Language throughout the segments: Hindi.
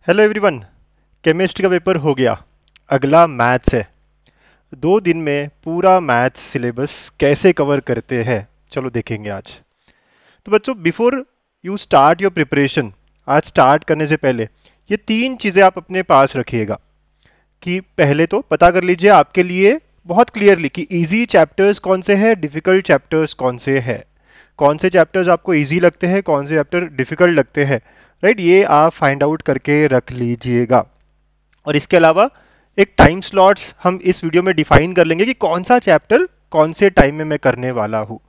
Hello everyone. केमिस्ट्री का पेपर हो गया। अगला मैथ्स है। 2 दिन में पूरा मैथ्स सिलेबस कैसे कवर करते हैं, चलो देखेंगे आज। तो बच्चों, before you start your preparation, आज स्टार्ट करने से पहले ये 3 चीज़ें आप अपने पास रखिएगा। कि पहले तो पता कर लीजिए आपके लिए बहुत क्लियरली कि इजी चैप्टर्स कौन से हैं, डिफिकल्ट चैप्टर्स कौन से हैं। कौन से चैप्टर्स आपको इजी लगते हैं, कौन से चैप्टर डिफिकल्ट लगते हैं। राइट, ये आप फाइंड आउट करके रख लीजिएगा। और इसके अलावा एक टाइम स्लॉट्स हम इस वीडियो में डिफाइन कर लेंगे कि कौन सा चैप्टर कौन से टाइम में मैं करने वाला हूँ।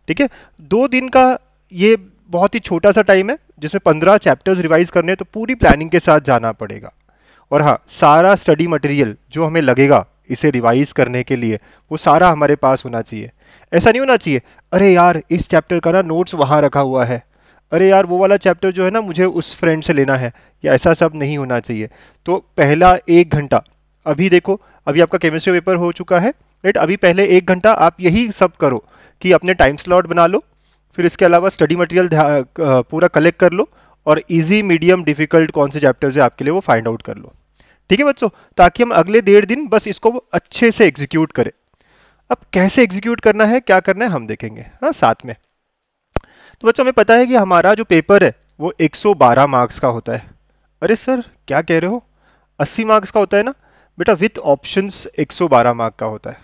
ठीक है, 2 दिन का ये बहुत ही छोटा सा टाइम है जिसमें 15 चैप्टर्स रिवाइज करने हैं, तो पूरी प्लानिंग के साथ जाना पड़ेगा। और हाँ, सारा स्टडी मटेरियल जो हमें लगेगा इसे रिवाइज करने के लिए, वो सारा हमारे पास होना चाहिए। ऐसा नहीं होना चाहिए अरे यार इस चैप्टर का ना नोट्स वहां रखा हुआ है, अरे यार वो वाला चैप्टर जो है ना मुझे उस फ्रेंड से लेना है, या ऐसा सब नहीं होना चाहिए। तो पहला 1 घंटा, अभी देखो अभी आपका केमिस्ट्री पेपर हो चुका है, राइट। अभी पहले 1 घंटा आप यही सब करो कि अपने टाइम स्लॉट बना लो। फिर इसके अलावा स्टडी मटेरियल पूरा कलेक्ट कर लो, और इजी मीडियम डिफिकल्ट कौन से चैप्टर्स है आपके लिए वो फाइंड आउट कर लो। ठीक है बच्चों, ताकि हम अगले 1.5 दिन बस इसको अच्छे से एग्जीक्यूट करें। अब कैसे एग्जीक्यूट करना है, क्या करना है, हम देखेंगे हाँ साथ में। तो बच्चों, हमें पता है कि हमारा जो पेपर है वो 112 मार्क्स का होता है। अरे सर क्या कह रहे हो, 80 मार्क्स का होता है ना। बेटा विथ ऑप्शंस 112 मार्क का होता है।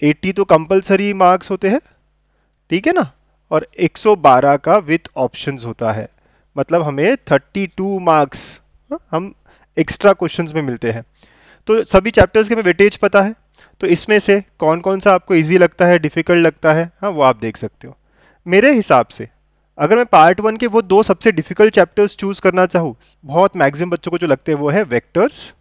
80 तो कंपलसरी मार्क्स होते हैं, ठीक है ना। और 112 का विथ ऑप्शंस होता है, मतलब हमें 32 मार्क्स हम एक्स्ट्रा क्वेश्चंस में मिलते हैं। तो सभी चैप्टर्स के हमें वेटेज पता है। तो इसमें से कौन कौन सा आपको इजी लगता है, डिफिकल्ट लगता है, हाँ वो आप देख सकते हो। मेरे हिसाब से अगर मैं पार्ट 1 के वो 2 सबसे डिफिकल्ट चैप्टर्स चूज करना चाहूँ, बहुत मैक्सिमम बच्चों को जो लगते हैं वो है वेक्टर्स,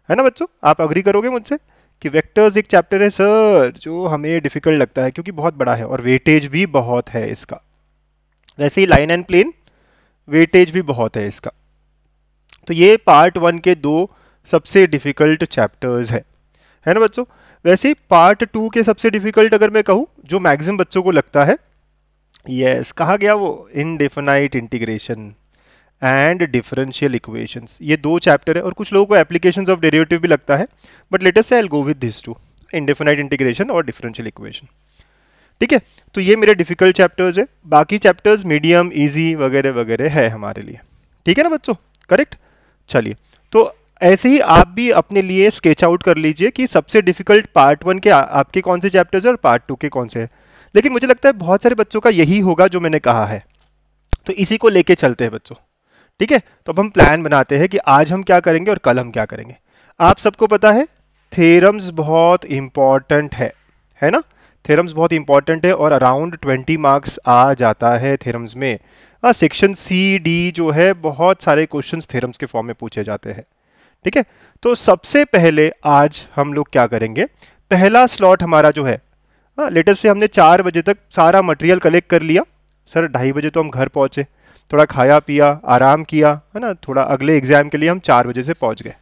है ना बच्चों। आप अग्री करोगे मुझसे कि वेक्टर्स एक चैप्टर है सर जो हमें डिफिकल्ट लगता है, क्योंकि बहुत बड़ा है और वेटेज भी बहुत है इसका। वैसे ही लाइन एंड प्लेन वेटेज भी बहुत है इसका। तो ये पार्ट 1 के 2 सबसे डिफिकल्ट चैप्टर्स है ना बच्चों। वैसे ही पार्ट 2 के सबसे डिफिकल्ट अगर मैं कहूं जो मैक्सिमम बच्चों को लगता है, यस कहा गया वो indefinite integration and differential equations. ये 2 चैप्टर है, और कुछ लोगों को एप्लीकेशंस ऑफ डेरिवेटिव भी लगता है, but let us say I will go with this two, indefinite integration और डिफरेंशियल इक्वेशन। ठीक है, तो ये मेरे डिफिकल्ट चैप्टर्स है। बाकी चैप्टर्स मीडियम इजी वगैरह वगैरह है हमारे लिए। ठीक है ना बच्चों, करेक्ट। चलिए, तो ऐसे ही आप भी अपने लिए स्केच आउट कर लीजिए कि सबसे डिफिकल्ट पार्ट 1 के आपके कौन से चैप्टर्स है और पार्ट 2 के कौन से हैं। लेकिन मुझे लगता है बहुत सारे बच्चों का यही होगा जो मैंने कहा है, तो इसी को लेके चलते हैं बच्चों। ठीक है, तो अब हम प्लान बनाते हैं कि आज हम क्या करेंगे और कल हम क्या करेंगे। आप सबको पता है थ्योरम्स बहुत इंपॉर्टेंट है ना। थ्योरम्स बहुत इंपॉर्टेंट है और अराउंड 20 मार्क्स आ जाता है थ्योरम्स में। सेक्शन सी डी जो है बहुत सारे क्वेश्चंस थ्योरम्स के फॉर्म में पूछे जाते हैं। ठीक है, तो सबसे पहले आज हम लोग क्या करेंगे, पहला स्लॉट हमारा जो है, लेटेस्ट से हमने 4 बजे तक सारा मटेरियल कलेक्ट कर लिया। सर 2:30 बजे तो हम घर पहुंचे, थोड़ा खाया पिया आराम किया, है ना, थोड़ा अगले एग्जाम के लिए हम 4 बजे से पहुंच गए।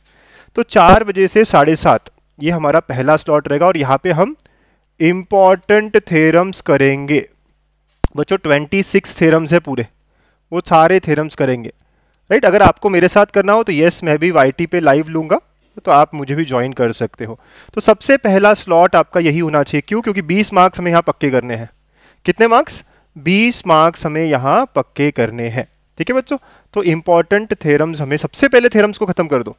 तो 4 बजे से 7:30 ये हमारा पहला स्लॉट रहेगा, और यहाँ पे हम इंपॉर्टेंट थ्योरम्स करेंगे। बच्चों 26 थ्योरम्स है पूरे, वो सारे थ्योरम्स करेंगे। राइट, अगर आपको मेरे साथ करना हो तो यस मैं भी वाईटी पे लाइव लूंगा, तो आप मुझे भी ज्वाइन कर सकते हो। तो सबसे पहला स्लॉट आपका यही होना चाहिए, क्यों, क्योंकि 20 मार्क्स हमें यहाँ पक्के करने हैं। कितने मार्क्स, 20 मार्क्स हमें यहाँ पक्के करने हैं। ठीक है बच्चों, तो इंपॉर्टेंट थ्योरम्स हमें सबसे पहले थ्योरम्स को खत्म कर दो।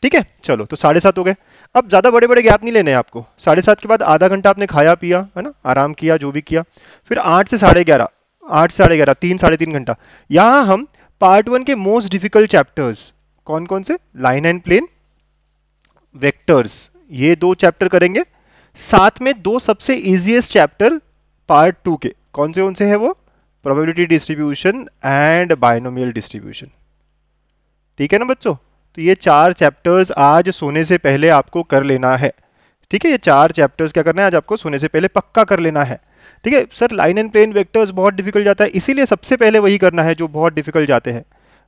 ठीक है, चलो तो 7:30 हो गए। अब ज्यादा बड़े बड़े गैप नहीं लेने हैं आपको। 7:30 के बाद आधा घंटा आपने खाया पिया, है ना, आराम किया जो भी किया। फिर 8 से 11:30, 8 से 11:30, 3 साढ़े 3 घंटा, यहाँ हम पार्ट 1 के मोस्ट डिफिकल्ट चैप्टर्स कौन कौन से, लाइन एंड प्लेन, वेक्टर्स, ये 2 चैप्टर करेंगे। साथ में 2 सबसे इजीएस्ट चैप्टर पार्ट 2 के कौन से है वो, probability distribution and binomial distribution. ठीक है ना बच्चों, तो ये 4 चैप्टर्स आज सोने से पहले आपको कर लेना है। ठीक है, ये 4 चैप्टर्स क्या करना है आज आपको सोने से पहले पक्का कर लेना है। ठीक है sir, line and plane vectors बहुत डिफिकल्ट जाता है, इसीलिए सबसे पहले वही करना है जो बहुत डिफिकल्ट जाते हैं।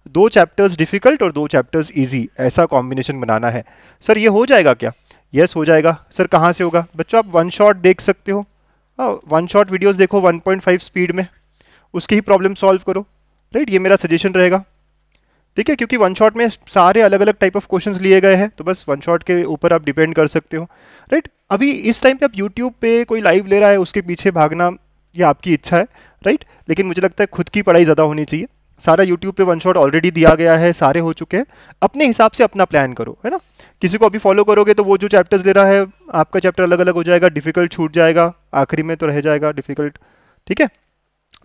2 चैप्टर्स डिफिकल्ट और 2 चैप्टर्स इजी, ऐसा कॉम्बिनेशन बनाना है। सर ये हो जाएगा क्या, यस हो जाएगा। सर कहाँ से होगा, बच्चों आप वन शॉट देख सकते हो, वन शॉट वीडियोस देखो 1.5 स्पीड में, उसकी ही प्रॉब्लम सॉल्व करो। राइट, ये मेरा सजेशन रहेगा। ठीक है, क्योंकि वन शॉट में सारे अलग अलग टाइप ऑफ क्वेश्चंस लिए गए हैं, तो बस वन शॉट के ऊपर आप डिपेंड कर सकते हो। राइट, अभी इस टाइम पे आप यूट्यूब पे कोई लाइव ले रहा है, उसके पीछे भागना ये आपकी इच्छा है। राइट, लेकिन मुझे लगता है खुद की पढ़ाई ज़्यादा होनी चाहिए। सारा यूट्यूब पे वन शॉट ऑलरेडी दिया गया है, सारे हो चुके हैं, अपने हिसाब से अपना प्लान करो, है ना। किसी को अभी फॉलो करोगे तो वो जो चैप्टर्स ले रहा है, आपका चैप्टर अलग अलग हो जाएगा, डिफिकल्ट छूट जाएगा, आखिरी में तो रह जाएगा डिफिकल्ट। ठीक है,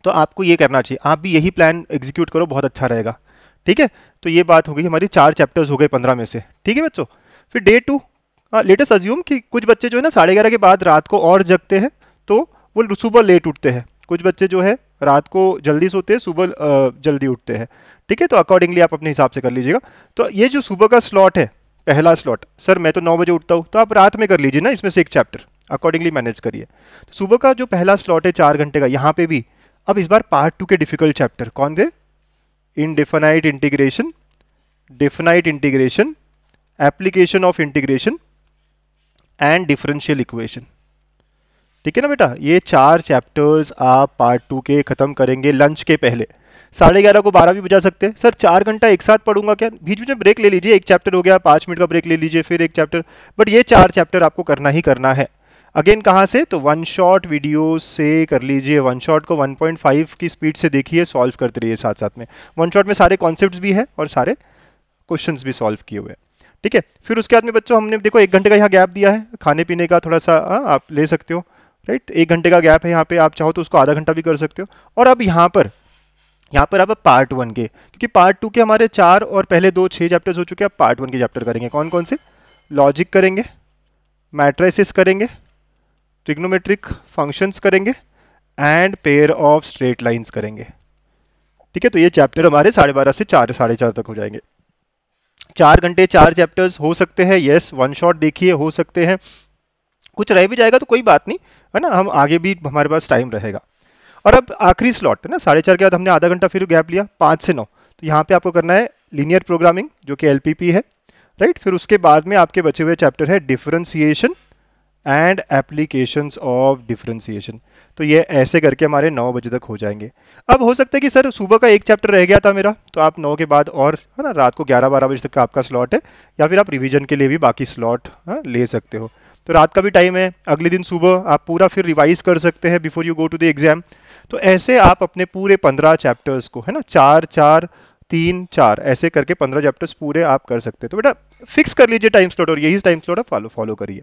तो आपको ये करना चाहिए, आप भी यही प्लान एग्जीक्यूट करो, बहुत अच्छा रहेगा। ठीक है, तो ये बात हो गई, हमारी 4 चैप्टर्स हो गए 15 में से। ठीक है बच्चों, फिर डे 2, लेटेस्ट अज्यूम कि कुछ बच्चे जो है ना 11:30 के बाद रात को और जगते हैं, तो वो सुबह लेट उठते हैं। कुछ बच्चे जो है रात को जल्दी सोते हैं, सुबह जल्दी उठते हैं। ठीक है, तो अकॉर्डिंगली आप अपने हिसाब से कर लीजिएगा। तो ये जो सुबह का स्लॉट है, पहला स्लॉट, सर मैं तो 9 बजे उठता हूँ, तो आप रात में कर लीजिए ना, इसमें से एक चैप्टर अकॉर्डिंगली मैनेज करिए। तो सुबह का जो पहला स्लॉट है 4 घंटे का, यहाँ पे भी अब इस बार पार्ट 2 के डिफिकल्ट चैप्टर कौन थे? Indefinite integration, definite integration, application of integration and differential equation. ठीक है ना बेटा, ये 4 चैप्टर्स आप पार्ट 2 के खत्म करेंगे लंच के पहले। 11:30 को 12 भी बजा सकते हैं। सर 4 घंटा एक साथ पढ़ूंगा क्या? बीच बीच में ब्रेक ले लीजिए, एक चैप्टर हो गया 5 मिनट का ब्रेक ले लीजिए, फिर एक चैप्टर, बट ये 4 चैप्टर आपको करना ही करना है। अगेन कहाँ से? तो वन शॉट वीडियो से कर लीजिए। वन शॉट को 1.5 की स्पीड से देखिए, सॉल्व करते रहिए साथ साथ में। वन शॉट में सारे कॉन्सेप्ट्स भी है और सारे क्वेश्चंस भी सॉल्व किए हुए हैं। ठीक है, फिर उसके बाद में बच्चों हमने देखो 1 घंटे का यहाँ गैप दिया है, खाने पीने का थोड़ा सा आप ले सकते हो। राइट, 1 घंटे का गैप है यहाँ पे, आप चाहो तो उसको आधा घंटा भी कर सकते हो। और अब यहाँ पर आप पार्ट 1 के, क्योंकि पार्ट 2 के हमारे 4 और पहले 6 चैप्टर्स हो चुके हैं, अब पार्ट 1 के चैप्टर करेंगे। कौन कौन से? लॉजिक करेंगे, मैट्रिसेस करेंगे, ट्रिग्नोमेट्रिक फंक्शंस करेंगे and pair of straight lines करेंगे। ठीक है, तो ये चैप्टर हमारे 12:30 से 4 साढ़े 4 तक हो जाएंगे। 4 घंटे 4 चैप्टर्स हो सकते हैं, यस, वन शॉट देखिए, हो सकते हैं। कुछ रह भी जाएगा तो कोई बात नहीं, है ना, हम आगे भी हमारे पास टाइम रहेगा। और अब आखिरी स्लॉट है ना, 4:30 के बाद हमने आधा घंटा फिर गैप लिया, 5 से 9, तो यहाँ पे आपको करना है लीनियर प्रोग्रामिंग जो कि एलपीपी है। राइट, फिर उसके बाद में आपके बचे हुए चैप्टर है differentiation and applications of differentiation. तो ये ऐसे करके हमारे 9 बजे तक हो जाएंगे। अब हो सकता है कि सर सुबह का एक चैप्टर रह गया था मेरा, तो आप 9 के बाद और, है ना, रात को 11-12 बजे तक का आपका स्लॉट है, या फिर आप रिवीजन के लिए भी बाकी स्लॉट ले सकते हो। तो रात का भी टाइम है, अगले दिन सुबह आप पूरा फिर रिवाइज कर सकते हैं before you go to the exam. तो ऐसे आप अपने पूरे 15 चैप्टर्स को, है ना, 4-4-3-4 ऐसे करके 15 चैप्टर्स पूरे आप कर सकते हैं। तो बेटा फिक्स कर लीजिए टाइम स्लॉट, और यही टाइम स्लॉट आप फॉलो करिए।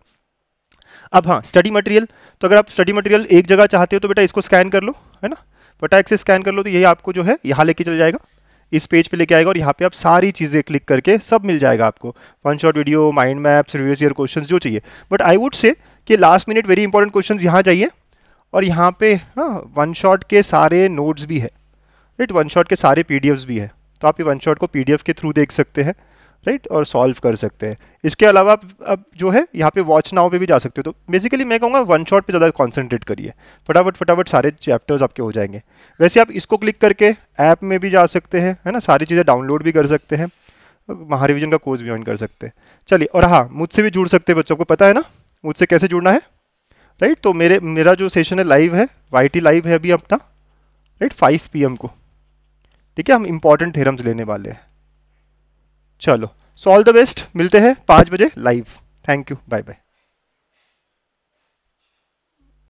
अब हाँ, स्टडी मटेरियल, तो अगर आप स्टडी मटेरियल एक जगह चाहते हो तो बेटा इसको स्कैन कर लो, है ना, फटाक से स्कैन कर लो, तो यही आपको जो है यहाँ लेके चल जाएगा, इस पेज पे लेके आएगा, और यहाँ पे आप सारी चीज़ें क्लिक करके सब मिल जाएगा आपको, one shot video, mind maps, previous year questions जो चाहिए। बट आई वुड से कि last minute very important questions यहाँ जाइए, और यहाँ पे हाँ वन शॉट के सारे नोट्स भी है, राइट, वन शॉट के सारे पीडीएफ्स भी है, तो आप ये वन शॉट को पीडीएफ के थ्रू देख सकते हैं, राइट, और सॉल्व कर सकते हैं। इसके अलावा आप अब जो है यहाँ पे वॉच नाउ पे भी जा सकते हो। तो बेसिकली मैं कहूँगा वन शॉट पे ज़्यादा कॉन्सेंट्रेट करिए, फटाफट फटाफट सारे चैप्टर्स आपके हो जाएंगे। वैसे आप इसको क्लिक करके ऐप में भी जा सकते हैं, है ना, सारी चीज़ें डाउनलोड भी कर सकते हैं, महारिविजन का कोर्स भी ज्वाइन कर सकते हैं। चलिए, और हाँ, मुझसे भी जुड़ सकते हैं, बच्चों को पता है ना मुझसे कैसे जुड़ना है, राइट। तो मेरा जो सेशन है लाइव है, वाईटी लाइव है अभी अपना, राइट, 5 PM को। ठीक है, हम इंपॉर्टेंट थ्योरम्स लेने वाले हैं। चलो, सो ऑल द बेस्ट, मिलते हैं 5 बजे live. Thank you, bye bye.